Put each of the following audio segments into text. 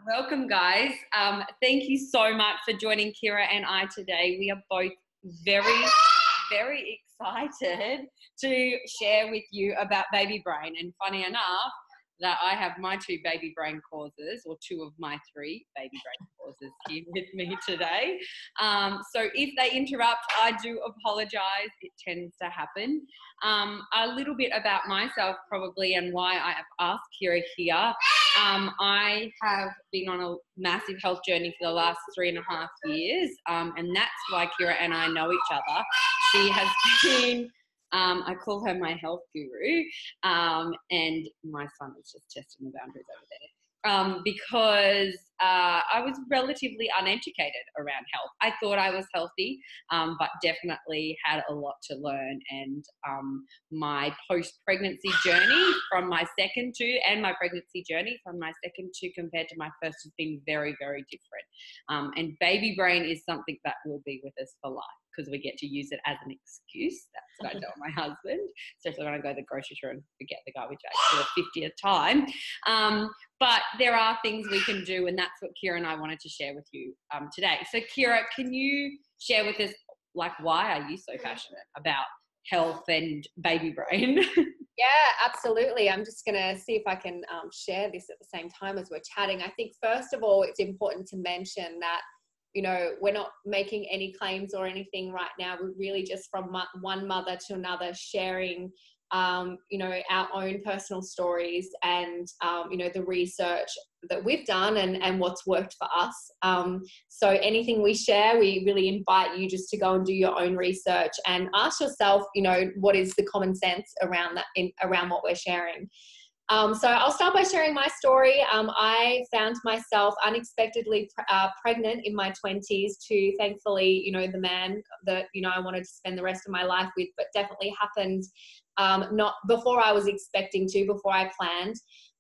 Welcome, guys. Thank you so much for joining Kira and I today. We are both very, very excited to share with you about baby brain. And funny enough, that I have my two baby brain causes, or two of my three baby brain causes here with me today. So if they interrupt, I do apologise. It tends to happen. A little bit about myself probably and why I have asked Kira here. I have been on a massive health journey for the last 3.5 years, and that's why Kira and I know each other. She has been I call her my health guru, and my son is just testing the boundaries over there because I was relatively uneducated around health. I thought I was healthy, but definitely had a lot to learn. And my post-pregnancy journey from my second two, and my pregnancy journey from my second two compared to my first has been very, very different. And baby brain is something that will be with us for life, because we get to use it as an excuse. That's what I tell my husband, especially when I go to the grocery store and forget the garbage bag for the 50th time. But there are things we can do, and that's what Kira and I wanted to share with you today. So Kira, can you share with us, like, why are you so passionate about health and baby brain? Yeah, absolutely. I'm just going to see if I can share this at the same time as we're chatting. I think, first of all, it's important to mention that, you know, we're not making any claims or anything right now. We're really just from one mother to another sharing, you know, our own personal stories and, you know, the research that we've done and what's worked for us. So anything we share, we really invite you just to go and do your own research and ask yourself, you know, what is the common sense around that, around what we're sharing. So I'll start by sharing my story. I found myself unexpectedly pregnant in my 20s to, thankfully, you know, the man that, you know, I wanted to spend the rest of my life with, but definitely happened not before I was expecting to, before I planned.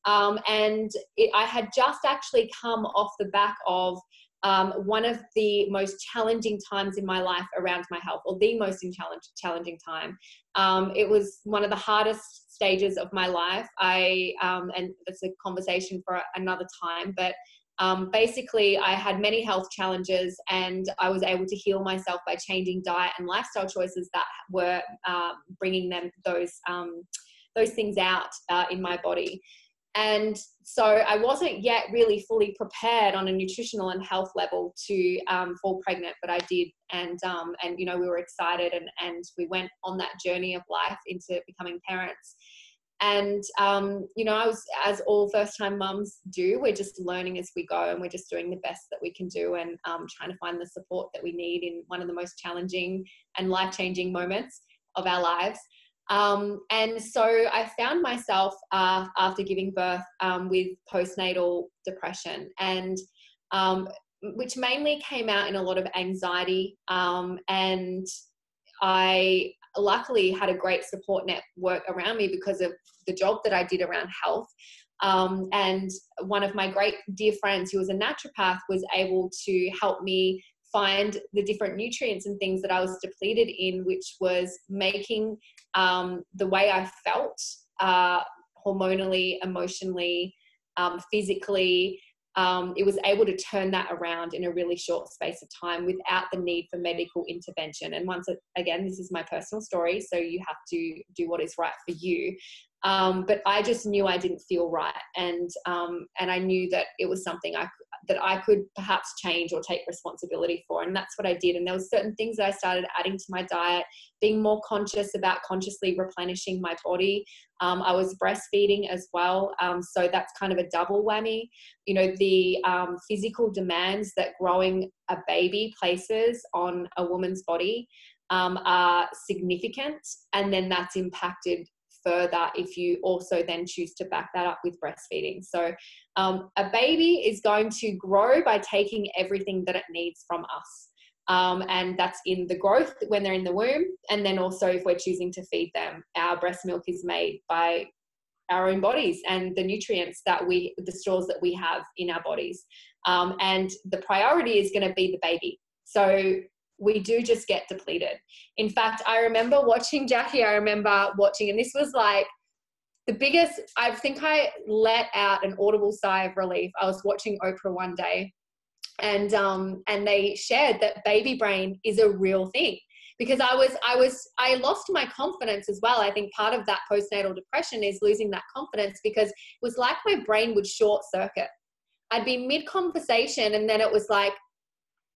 And I had just actually come off the back of one of the most challenging times in my life around my health, or the most challenging time. It was one of the hardest stages of my life. And it's a conversation for another time, but basically I had many health challenges, and I was able to heal myself by changing diet and lifestyle choices that were bringing those things out in my body. And so I wasn't yet really fully prepared on a nutritional and health level to fall pregnant, but I did. And you know, we were excited, and we went on that journey of life into becoming parents. And, you know, I was, as all first-time mums do, we're just learning as we go, and we're just doing the best that we can do, and trying to find the support that we need in one of the most challenging and life-changing moments of our lives. And so I found myself after giving birth with postnatal depression, and which mainly came out in a lot of anxiety. And I luckily had a great support network around me because of the job that I did around health. And one of my great dear friends, who was a naturopath, was able to help me find the different nutrients and things that I was depleted in, which was making the way I felt hormonally, emotionally, physically, it was able to turn that around in a really short space of time without the need for medical intervention. And once again, this is my personal story, so you have to do what is right for you. But I just knew I didn't feel right, and I knew that it was something that I could perhaps change or take responsibility for, and that's what I did. And there were certain things that I started adding to my diet, being more conscious about consciously replenishing my body. I was breastfeeding as well, so that's kind of a double whammy. You know, the physical demands that growing a baby places on a woman's body are significant, and then that's impacted further if you also then choose to back that up with breastfeeding. So a baby is going to grow by taking everything that it needs from us. And that's in the growth when they're in the womb. And then also if we're choosing to feed them, our breast milk is made by our own bodies and the nutrients that the stores that we have in our bodies. And the priority is going to be the baby. So we do just get depleted. In fact, I remember watching Jackie, and this was like the biggest, I think I let out an audible sigh of relief. I was watching Oprah one day, and they shared that baby brain is a real thing, because I lost my confidence as well. I think part of that postnatal depression is losing that confidence, because it was like my brain would short circuit. I'd be mid conversation, and then it was like,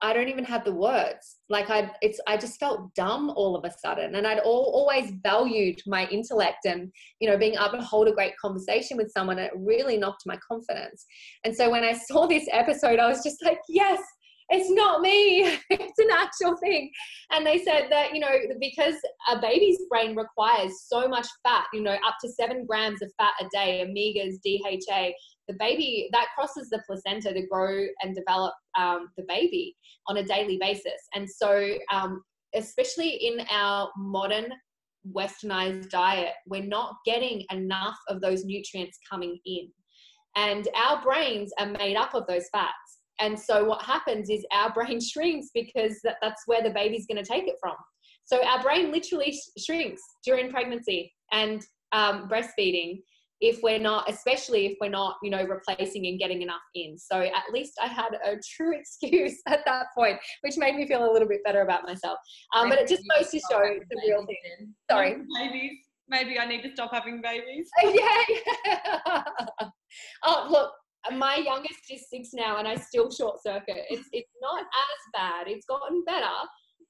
I don't even have the words. Like I just felt dumb all of a sudden. And I'd always valued my intellect and, you know, being able to hold a great conversation with someone. It really knocked my confidence. And so when I saw this episode, I was just like, yes, it's not me. It's an actual thing. And they said that, you know, because a baby's brain requires so much fat, you know, up to 7 grams of fat a day, omegas, DHA, the baby, that crosses the placenta to grow and develop the baby on a daily basis. And so, especially in our modern westernized diet, we're not getting enough of those nutrients coming in. And our brains are made up of those fats. And so what happens is our brain shrinks, because that's where the baby's going to take it from. So our brain literally shrinks during pregnancy and breastfeeding, if we're not, especially if we're not, you know, replacing and getting enough in. So at least I had a true excuse at that point, which made me feel a little bit better about myself. But it just goes to show it's a real thing. Sorry. Babies. Maybe I need to stop having babies. Yeah. Oh, look, my youngest is 6 now, and I still short circuit. It's not as bad. It's gotten better,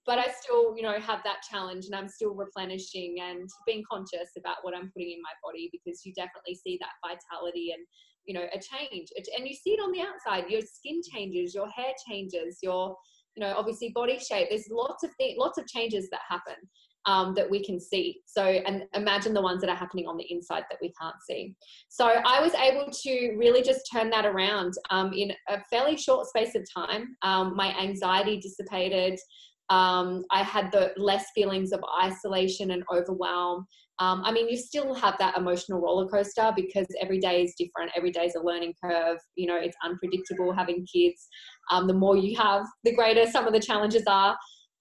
but I still, you know, have that challenge, and I'm still replenishing and being conscious about what I'm putting in my body, because you definitely see that vitality and, you know, a change. And you see it on the outside. Your skin changes, your hair changes, your, you know, obviously body shape. There's lots of changes that happen that we can see. So, and imagine the ones that are happening on the inside that we can't see. So I was able to really just turn that around in a fairly short space of time. My anxiety dissipated. I had the less feelings of isolation and overwhelm. I mean, you still have that emotional roller coaster, because every day is different. Every day is a learning curve. You know, it's unpredictable having kids. The more you have, the greater some of the challenges are.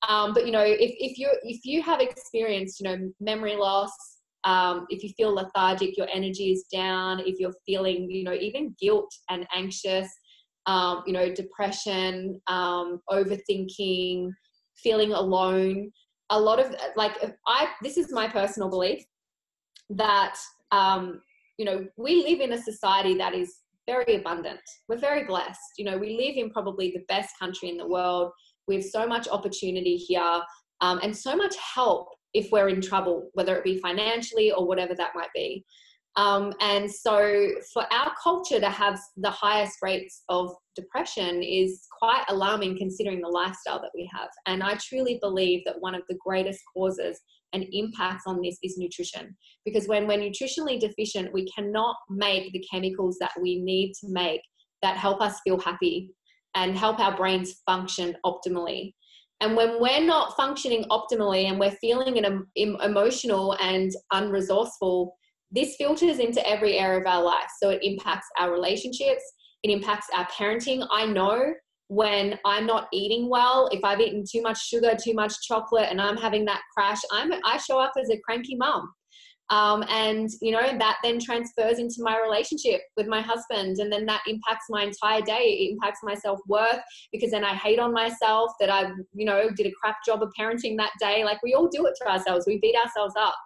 But, you know, if you have experienced, you know, memory loss, if you feel lethargic, your energy is down, if you're feeling, you know, even guilt and anxious, you know, depression, overthinking, feeling alone, a lot of, like, this is my personal belief that, you know, we live in a society that is very abundant. We're very blessed. You know, we live in probably the best country in the world. We have so much opportunity here, and so much help if we're in trouble, whether it be financially or whatever that might be. And so for our culture to have the highest rates of depression is quite alarming, considering the lifestyle that we have. And I truly believe that one of the greatest causes and impacts on this is nutrition, because when we're nutritionally deficient, we cannot make the chemicals that we need to make that help us feel happy and help our brains function optimally. And when we're not functioning optimally and we're feeling emotional and unresourceful, this filters into every area of our life. So it impacts our relationships, it impacts our parenting. I know when I'm not eating well, if I've eaten too much sugar, too much chocolate, and I'm having that crash, I show up as a cranky mum. And, you know, that then transfers into my relationship with my husband. And then that impacts my entire day. It impacts my self-worth, because then I hate on myself that I, you know, did a crap job of parenting that day. Like, we all do it to ourselves. We beat ourselves up.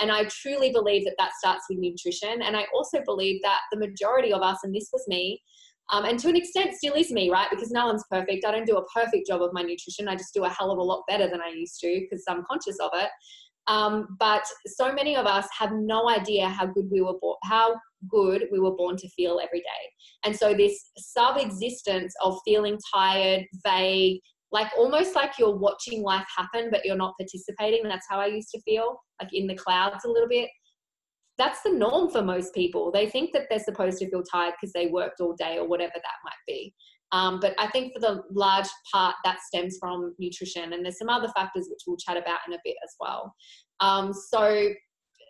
And I truly believe that that starts with nutrition. And I also believe that the majority of us, and this was me, and to an extent still is me, right? Because no one's perfect. I don't do a perfect job of my nutrition. I just do a hell of a lot better than I used to, because I'm conscious of it. But so many of us have no idea how good we were born to feel every day. And so this sub-existence of feeling tired, vague, like almost like you're watching life happen, but you're not participating. That's how I used to feel, like in the clouds a little bit. That's the norm for most people. They think that they're supposed to feel tired because they worked all day or whatever that might be. But I think for the large part that stems from nutrition, and there's some other factors which we'll chat about in a bit as well. So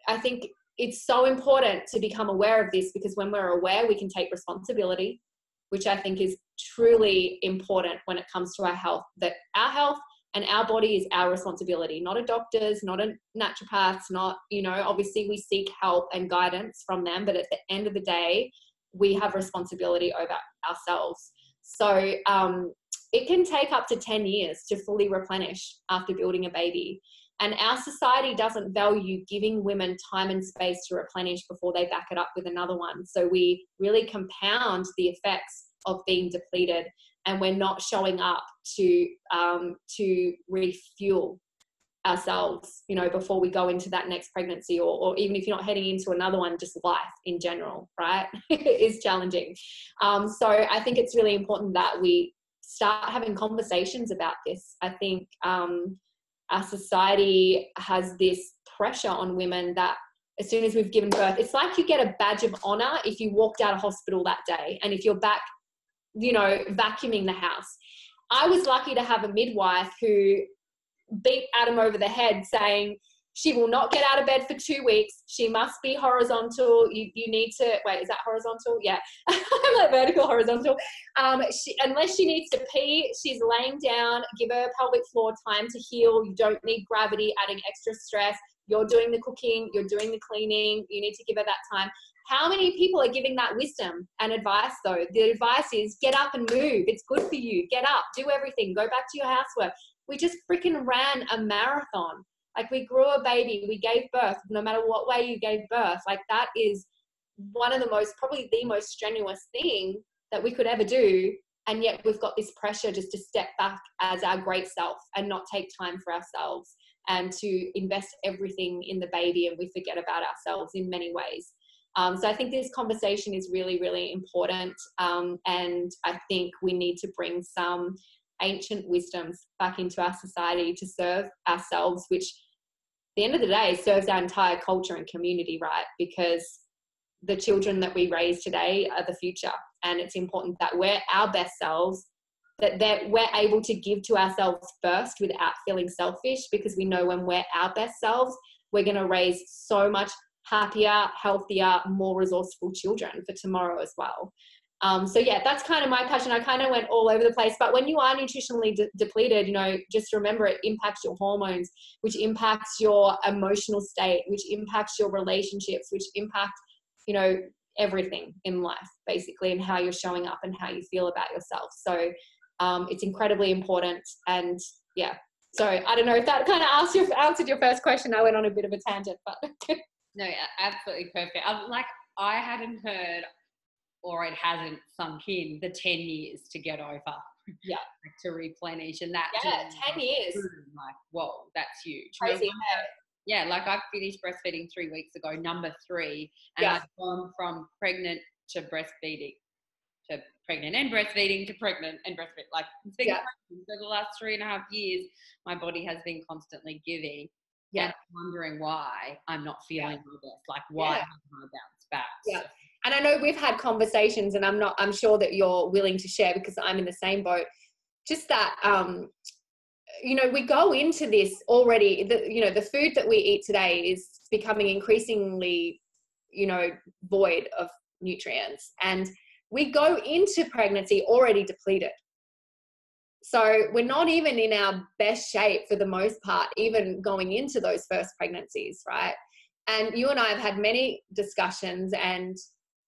I think it's so important to become aware of this, because when we're aware, we can take responsibility, which I think is truly important when it comes to our health, that our health And our body is our responsibility, not a doctor's, not a naturopath's, not, you know, obviously we seek help and guidance from them, but at the end of the day, we have responsibility over ourselves. So it can take up to 10 years to fully replenish after building a baby. And our society doesn't value giving women time and space to replenish before they back it up with another one. So we really compound the effects of being depleted, and we're not showing up to refuel ourselves, you know, before we go into that next pregnancy, or even if you're not heading into another one, just life in general, right? Is challenging. So I think it's really important that we start having conversations about this. I think our society has this pressure on women that as soon as we've given birth, it's like you get a badge of honor if you walked out of hospital that day, and if you're back, you know, vacuuming the house. I was lucky to have a midwife who beat Adam over the head saying she will not get out of bed for 2 weeks. She must be horizontal. You need to, wait, is that horizontal? Yeah. I'm like vertical, horizontal. Unless she needs to pee, she's laying down, give her pelvic floor time to heal. You don't need gravity, adding extra stress. You're doing the cooking, you're doing the cleaning. You need to give her that time. How many people are giving that wisdom and advice though? The advice is get up and move. It's good for you. Get up, do everything, go back to your housework. We just freaking ran a marathon. Like, we grew a baby, we gave birth, no matter what way you gave birth. Like, that is one of the most, probably the most strenuous thing that we could ever do. And yet we've got this pressure just to step back as our great self and not take time for ourselves and to invest everything in the baby, and we forget about ourselves in many ways. So I think this conversation is really, really important. And I think we need to bring some ancient wisdoms back into our society to serve ourselves, which at the end of the day serves our entire culture and community, right? Because the children that we raise today are the future, and it's important that we're our best selves, that we're able to give to ourselves first without feeling selfish, because we know when we're our best selves, we're going to raise so much happier, healthier, more resourceful children for tomorrow as well. So yeah, that's kind of my passion. I kind of went all over the place, but when you are nutritionally depleted, you know, just remember it impacts your hormones, which impacts your emotional state, which impacts your relationships, which impact, you know, everything in life basically, and how you're showing up and how you feel about yourself. So it's incredibly important. And yeah, so I don't know if that kind of answered your first question. I went on a bit of a tangent, but no, absolutely perfect. I hadn't heard, or it hasn't sunk in, the 10 years to get over. Yeah. To replenish. And that. Yeah, 10 years. Like, whoa, that's huge. Crazy. Yeah, like I finished breastfeeding 3 weeks ago, number 3. And I've gone from pregnant to breastfeeding, to pregnant and breastfeeding, to pregnant and breastfeeding. Like, it's been crazy. So the last 3.5 years, my body has been constantly giving. Yeah. And wondering why I'm not feeling my best. Like, why haven't I bounced back? Yeah. And I know we've had conversations, and I'm sure that you're willing to share, because I'm in the same boat. Just that, you know, we go into this already, the food that we eat today is becoming increasingly, you know, void of nutrients. And we go into pregnancy already depleted. So we're not even in our best shape for the most part, even going into those first pregnancies, right? And you and I have had many discussions and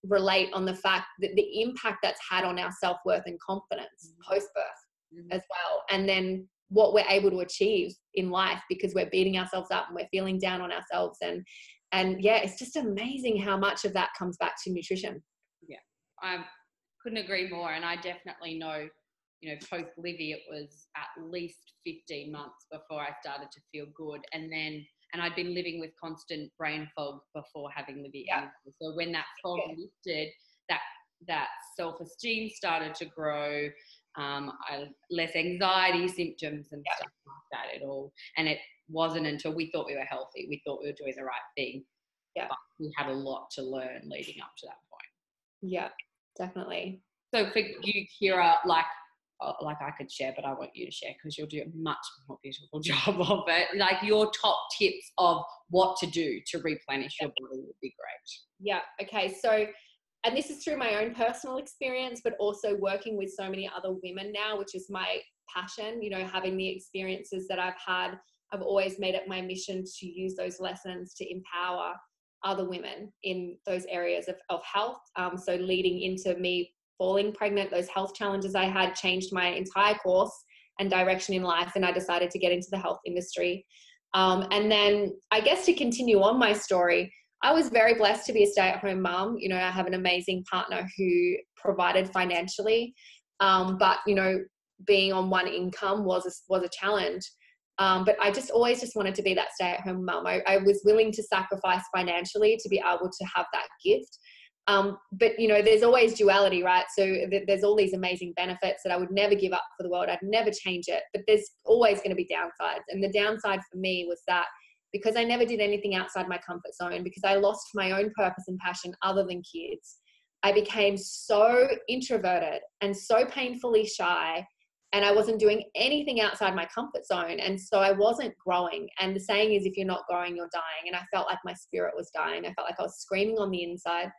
relate on the fact that the impact that's had on our self-worth and confidence post-birth as well. And then what we're able to achieve in life, because we're beating ourselves up and we're feeling down on ourselves. And yeah, it's just amazing how much of that comes back to nutrition. Yeah, I couldn't agree more. And I definitely know, you know, post Livy, it was at least 15 months before I started to feel good. And I'd been living with constant brain fog before having Livy. Yeah. So when that fog lifted, that self-esteem started to grow, less anxiety symptoms and stuff like that at all. And it wasn't until we thought we were healthy, we thought we were doing the right thing. Yeah. But we had a lot to learn leading up to that point. Yeah, definitely. So for you, Kira, like I could share, but I want you to share because you'll do a much more beautiful job of it. Like, your top tips of what to do to replenish your body would be great. Yeah. Okay. So, and this is through my own personal experience, but also working with so many other women now, which is my passion. You know, having the experiences that I've had, I've always made it my mission to use those lessons to empower other women in those areas of health. So leading into me falling pregnant, those health challenges I had changed my entire course and direction in life, and I decided to get into the health industry. And then I guess to continue on my story, I was very blessed to be a stay-at-home mom. You know, I have an amazing partner who provided financially, but, you know, being on one income was a challenge. But I always wanted to be that stay-at-home mom. I was willing to sacrifice financially to be able to have that gift. But, you know, there's always duality, right? So there's all these amazing benefits that I would never give up for the world. I'd never change it, but there's always going to be downsides. And the downside for me was that because I never did anything outside my comfort zone, because I lost my own purpose and passion other than kids, I became so introverted and so painfully shy, and I wasn't doing anything outside my comfort zone. And so I wasn't growing. And the saying is, if you're not growing, you're dying. And I felt like my spirit was dying. I felt like I was screaming on the inside.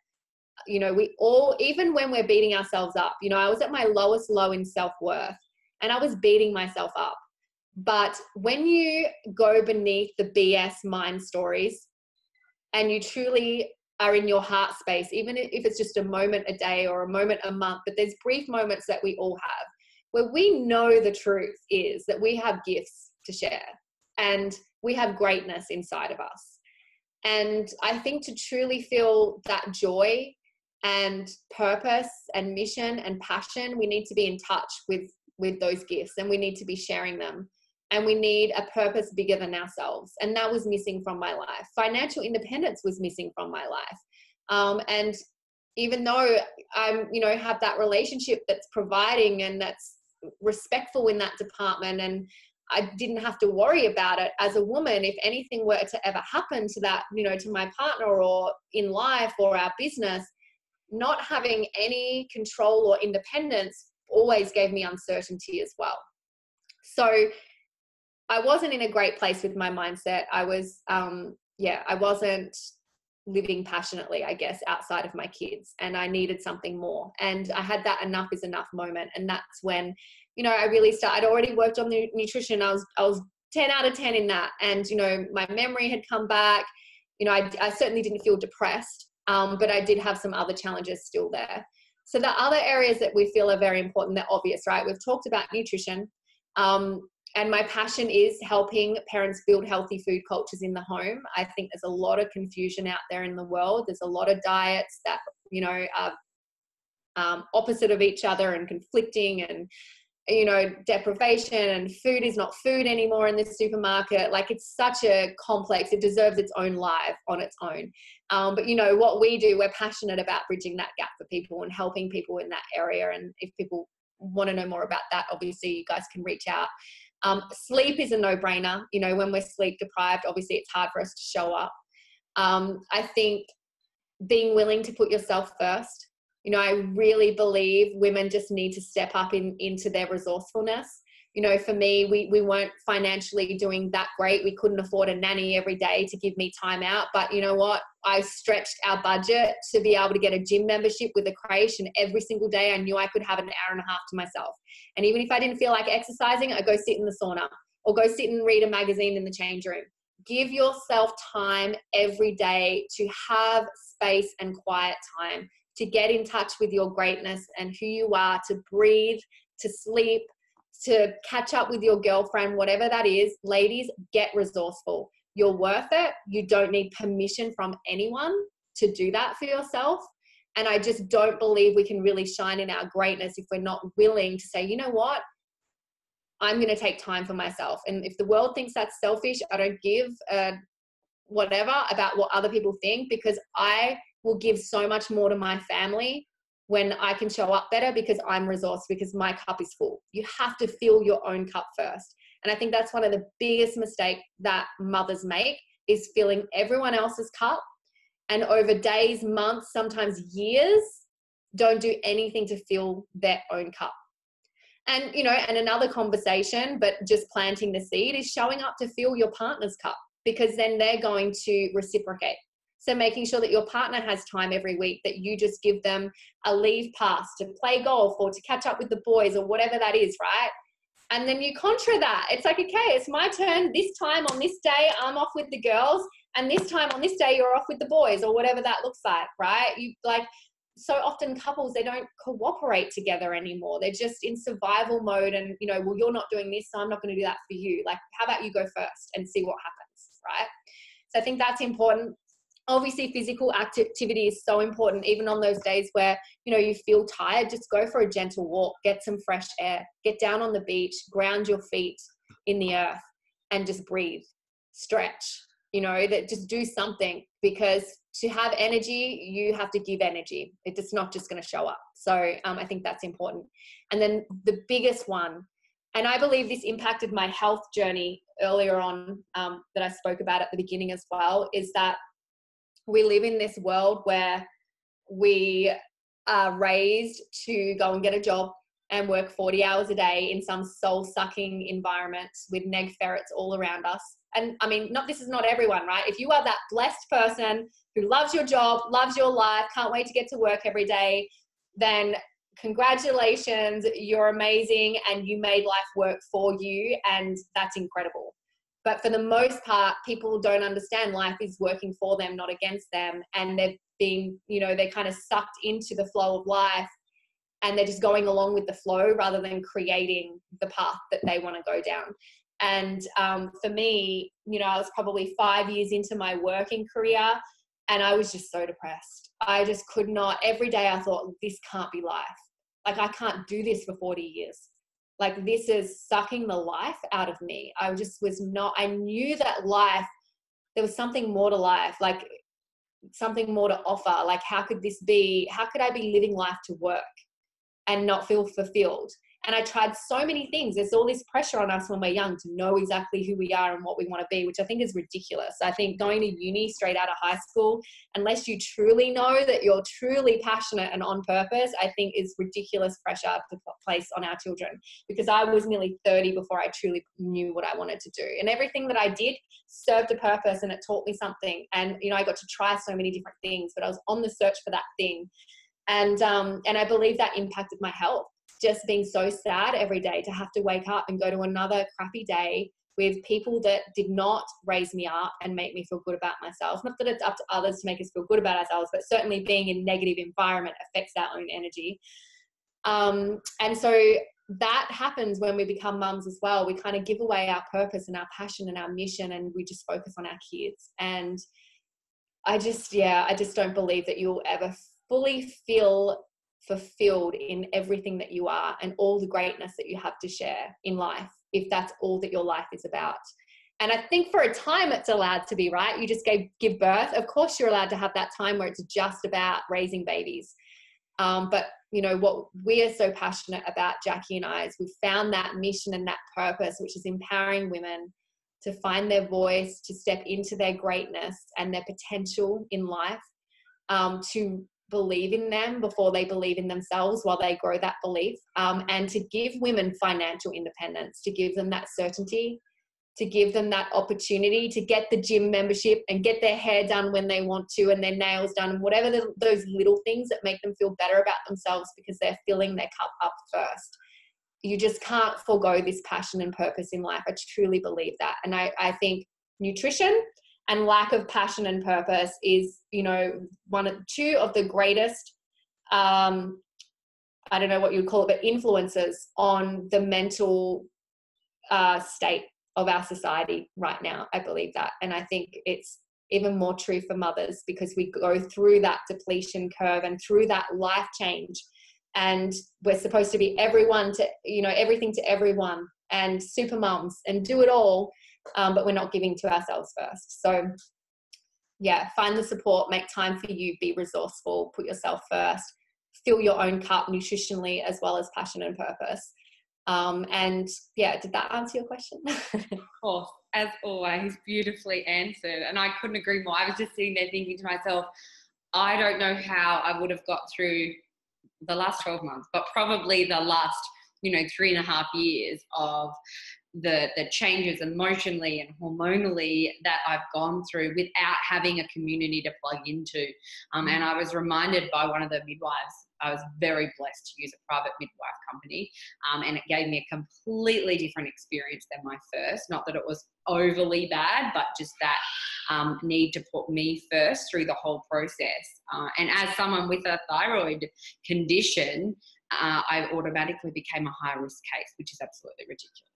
You know, we all, even when we're beating ourselves up, you know, I was at my lowest low in self-worth and I was beating myself up. But when you go beneath the BS mind stories and you truly are in your heart space, even if it's just a moment a day or a moment a month, but there's brief moments that we all have where we know the truth is that we have gifts to share and we have greatness inside of us. And I think to truly feel that joy and purpose and mission and passion, we need to be in touch with those gifts, and we need to be sharing them. And we need a purpose bigger than ourselves. And that was missing from my life. Financial independence was missing from my life. And even though I'm, you know, have that relationship that's providing and that's respectful in that department, and I didn't have to worry about it as a woman, if anything were to ever happen to that, you know, to my partner or in life or our business, not having any control or independence always gave me uncertainty as well. So I wasn't in a great place with my mindset. I was, I wasn't living passionately, I guess, outside of my kids, and I needed something more. And I had that enough is enough moment. And that's when, you know, I really started. I'd already worked on the nutrition. I was 10 out of 10 in that. And, you know, my memory had come back. You know, I certainly didn't feel depressed, but I did have some other challenges still there. So the other areas that we feel are very important, they're obvious, right? We've talked about nutrition. And my passion is helping parents build healthy food cultures in the home. I think there's a lot of confusion out there in the world. There's a lot of diets that, you know, are opposite of each other and conflicting, and, you know, deprivation, and food is not food anymore in the supermarket. Like, it's such a complex, it deserves its own life on its own. But, you know, what we do, we're passionate about bridging that gap for people and helping people in that area. And if people want to know more about that, obviously you guys can reach out. Sleep is a no-brainer. You know, when we're sleep deprived, obviously it's hard for us to show up. I think being willing to put yourself first. You know, I really believe women just need to step up into their resourcefulness. You know, for me, we weren't financially doing that great. We couldn't afford a nanny every day to give me time out. But you know what? I stretched our budget to be able to get a gym membership with a creche, and every single day I knew I could have an hour and a half to myself. And even if I didn't feel like exercising, I'd go sit in the sauna or go sit and read a magazine in the change room. Give yourself time every day to have space and quiet time, to get in touch with your greatness and who you are, to breathe, to sleep, to catch up with your girlfriend, whatever that is. Ladies, get resourceful. You're worth it. You don't need permission from anyone to do that for yourself. And I just don't believe we can really shine in our greatness if we're not willing to say, you know what? I'm going to take time for myself. And if the world thinks that's selfish, I don't give whatever about what other people think, because I will give so much more to my family when I can show up better because I'm resourced, because my cup is full. You have to fill your own cup first. And I think that's one of the biggest mistakes that mothers make, is filling everyone else's cup. And over days, months, sometimes years, don't do anything to fill their own cup. And, you know, and another conversation, but just planting the seed, is showing up to fill your partner's cup, because then they're going to reciprocate. So making sure that your partner has time every week, that you just give them a leave pass to play golf or to catch up with the boys or whatever that is, right? And then you contra that. It's like, okay, it's my turn. This time on this day, I'm off with the girls. And this time on this day, you're off with the boys, or whatever that looks like, right? You like, so often couples, they don't cooperate together anymore. They're just in survival mode and, you know, well, you're not doing this, so I'm not going to do that for you. Like, how about you go first and see what happens, right? So I think that's important. Obviously, physical activity is so important, even on those days where, you know, you feel tired. Just go for a gentle walk, get some fresh air, get down on the beach, ground your feet in the earth and just breathe, stretch, you know, that just do something, because to have energy, you have to give energy. It's not just going to show up. So I think that's important. And then the biggest one, and I believe this impacted my health journey earlier on, that I spoke about at the beginning as well, is that we live in this world where we are raised to go and get a job and work 40 hours a day in some soul-sucking environment with neg ferrets all around us. And I mean, this is not everyone, right? If you are that blessed person who loves your job, loves your life, can't wait to get to work every day, then congratulations, you're amazing and you made life work for you, and that's incredible. But for the most part, people don't understand life is working for them, not against them. And they're being, you know, they're kind of sucked into the flow of life, and they're just going along with the flow rather than creating the path that they want to go down. And for me, you know, I was probably 5 years into my working career and I was just so depressed. I just could not. Every day I thought, this can't be life. Like, I can't do this for 40 years. Like, this is sucking the life out of me. I just was not, I knew that life, there was something more to life, like something more to offer. Like, how could this be? How could I be living life to work and not feel fulfilled? And I tried so many things. There's all this pressure on us when we're young to know exactly who we are and what we want to be, which I think is ridiculous. I think going to uni straight out of high school, unless you truly know that you're truly passionate and on purpose, I think is ridiculous pressure to place on our children, because I was nearly 30 before I truly knew what I wanted to do. And everything that I did served a purpose and it taught me something. And, you know, I got to try so many different things, but I was on the search for that thing. And I believe that impacted my health. Just being so sad every day to have to wake up and go to another crappy day with people that did not raise me up and make me feel good about myself. Not that it's up to others to make us feel good about ourselves, but certainly being in a negative environment affects our own energy. And so that happens when we become mums as well. We kind of give away our purpose and our passion and our mission, and we just focus on our kids. And I just don't believe that you'll ever fully feel fulfilled in everything that you are and all the greatness that you have to share in life if that's all that your life is about. And I think for a time it's allowed to be, right? You just give birth. Of course you're allowed to have that time where it's just about raising babies. But you know what we are so passionate about, Jackie and I, is we've found that mission and that purpose, which is empowering women to find their voice, to step into their greatness and their potential in life, to believe in them before they believe in themselves while they grow that belief, and to give women financial independence, to give them that certainty, to give them that opportunity to get the gym membership and get their hair done when they want to and their nails done, and whatever those little things that make them feel better about themselves because they're filling their cup up first. You just can't forego this passion and purpose in life. I truly believe that. And I think nutrition and lack of passion and purpose is, you know, two of the greatest, I don't know what you'd call it, but influences on the mental state of our society right now. I believe that. And I think it's even more true for mothers, because we go through that depletion curve and through that life change. And we're supposed to be everyone to, you know, everything to everyone and super mums and do it all. But we're not giving to ourselves first. So yeah, find the support, make time for you, be resourceful, put yourself first, fill your own cup nutritionally as well as passion and purpose. And yeah, did that answer your question? Of course, as always, beautifully answered. And I couldn't agree more. I was just sitting there thinking to myself, I don't know how I would have got through the last 12 months, but probably the last, 3.5 years of the changes emotionally and hormonally that I've gone through without having a community to plug into. And I was reminded by one of the midwives. I was very blessed to use a private midwife company, and it gave me a completely different experience than my first. Not that it was overly bad, but just that need to put me first through the whole process. And as someone with a thyroid condition, I automatically became a high risk case, which is absolutely ridiculous.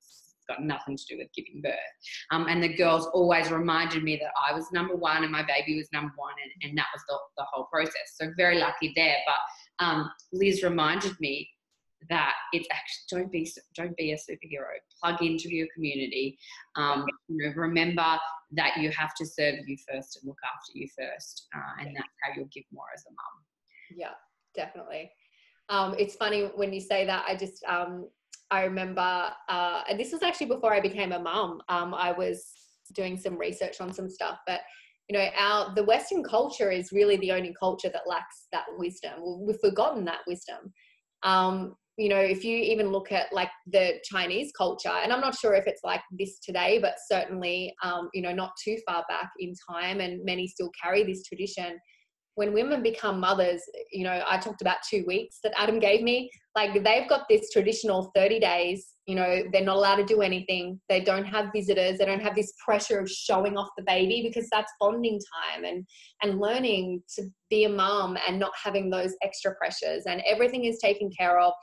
Got nothing to do with giving birth. And the girls always reminded me that I was number one and my baby was number one, and that was the whole process. So very lucky there. But Liz reminded me that it's actually don't be a superhero. Plug into your community. Remember that you have to serve you first and look after you first, and that's how you'll give more as a mum. Yeah, definitely. It's funny when you say that. I remember, and this was actually before I became a mum. I was doing some research on some stuff, but the Western culture is really the only culture that lacks that wisdom. We've forgotten that wisdom. If you even look at like the Chinese culture, and I'm not sure if it's like this today, but certainly, not too far back in time, and many still carry this tradition. When women become mothers, I talked about 2 weeks that Adam gave me. Like, they've got this traditional 30 days, they're not allowed to do anything. They don't have visitors. They don't have this pressure of showing off the baby, because that's bonding time and learning to be a mom and not having those extra pressures, and everything is taken care of.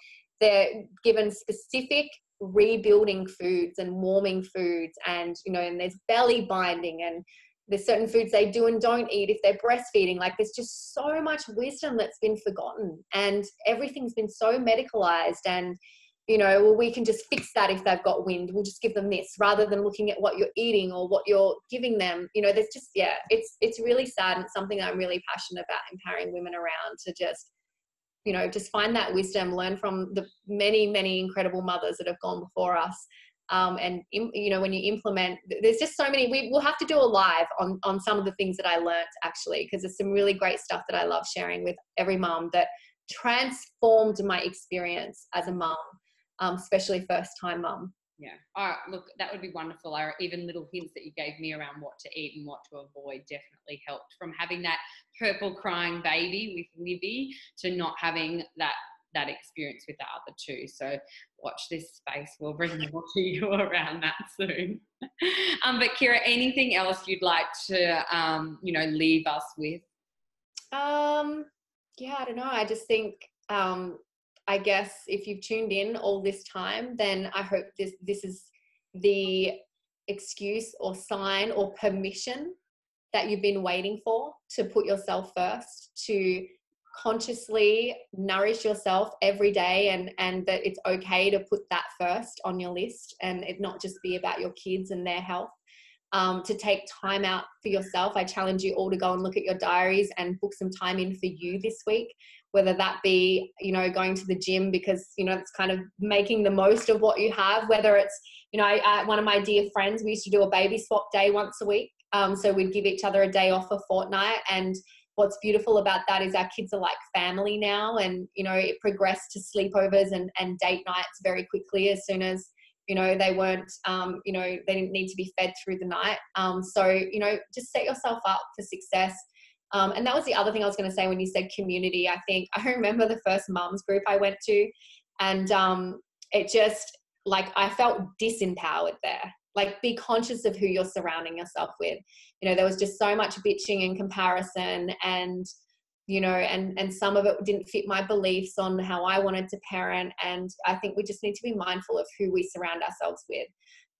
They're given specific rebuilding foods and warming foods, and there's belly binding, and there's certain foods they do and don't eat if they're breastfeeding. Like, there's just so much wisdom that's been forgotten, and everything's been so medicalized. And we can just fix that if they've got wind. We'll just give them this, rather than looking at what you're eating or what you're giving them. There's just, it's really sad, and it's something that I'm really passionate about, empowering women around to just find that wisdom, learn from the many, many incredible mothers that have gone before us. When you implement, there's just so many. We'll have to do a live on some of the things that I learnt, actually, because there's some really great stuff that I love sharing with every mum that transformed my experience as a mum, especially first time mum. Yeah. All right. Look, that would be wonderful. Even little hints that you gave me around what to eat and what to avoid definitely helped, from having that purple crying baby with Libby to not having that experience with the other two. So watch this space. We'll bring more to you around that soon. But Kira, anything else you'd like to, leave us with? Yeah, I don't know. I just think, I guess if you've tuned in all this time, then I hope this is the excuse or sign or permission that you've been waiting for, to put yourself first, to consciously nourish yourself every day, and that it's okay to put that first on your list, and it not just be about your kids and their health. To take time out for yourself. I challenge you all to go and look at your diaries and book some time in for you this week, whether that be, going to the gym, because, it's kind of making the most of what you have, whether it's, one of my dear friends, we used to do a baby swap day once a week. So we'd give each other a day off a fortnight. And what's beautiful about that is our kids are like family now, and, it progressed to sleepovers and date nights very quickly as soon as, they weren't, they didn't need to be fed through the night. So, just set yourself up for success. And that was the other thing I was going to say when you said community. I remember the first mums group I went to, and it just, like, I felt disempowered there. Like, be conscious of who you're surrounding yourself with. There was just so much bitching and comparison, and and some of it didn't fit my beliefs on how I wanted to parent. And I think we just need to be mindful of who we surround ourselves with,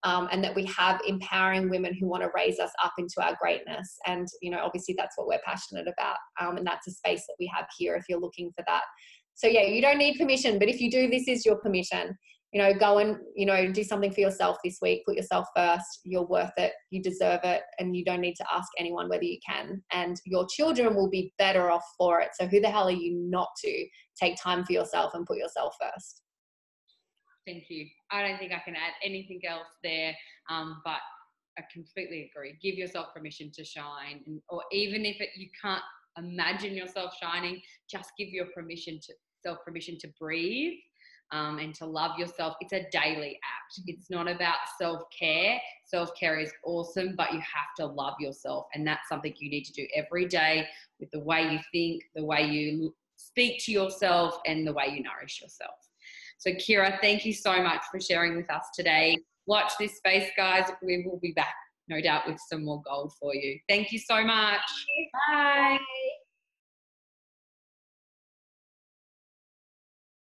and that we have empowering women who want to raise us up into our greatness. And, obviously that's what we're passionate about. And that's a space that we have here if you're looking for that. So yeah, you don't need permission, but if you do, this is your permission. Go and, do something for yourself this week. Put yourself first. You're worth it. You deserve it. And you don't need to ask anyone whether you can. And your children will be better off for it. So who the hell are you not to take time for yourself and put yourself first? Thank you. I don't think I can add anything else there, but I completely agree. Give yourself permission to shine. Or even if you can't imagine yourself shining, just give yourself permission to breathe. and to love yourself. It's a daily act. It's not about self-care. Self-care is awesome, but you have to love yourself. And that's something you need to do every day with the way you think, the way you speak to yourself, and the way you nourish yourself. So Kira, thank you so much for sharing with us today. Watch this space, guys. We will be back, no doubt, with some more gold for you. Thank you so much. Bye. Bye.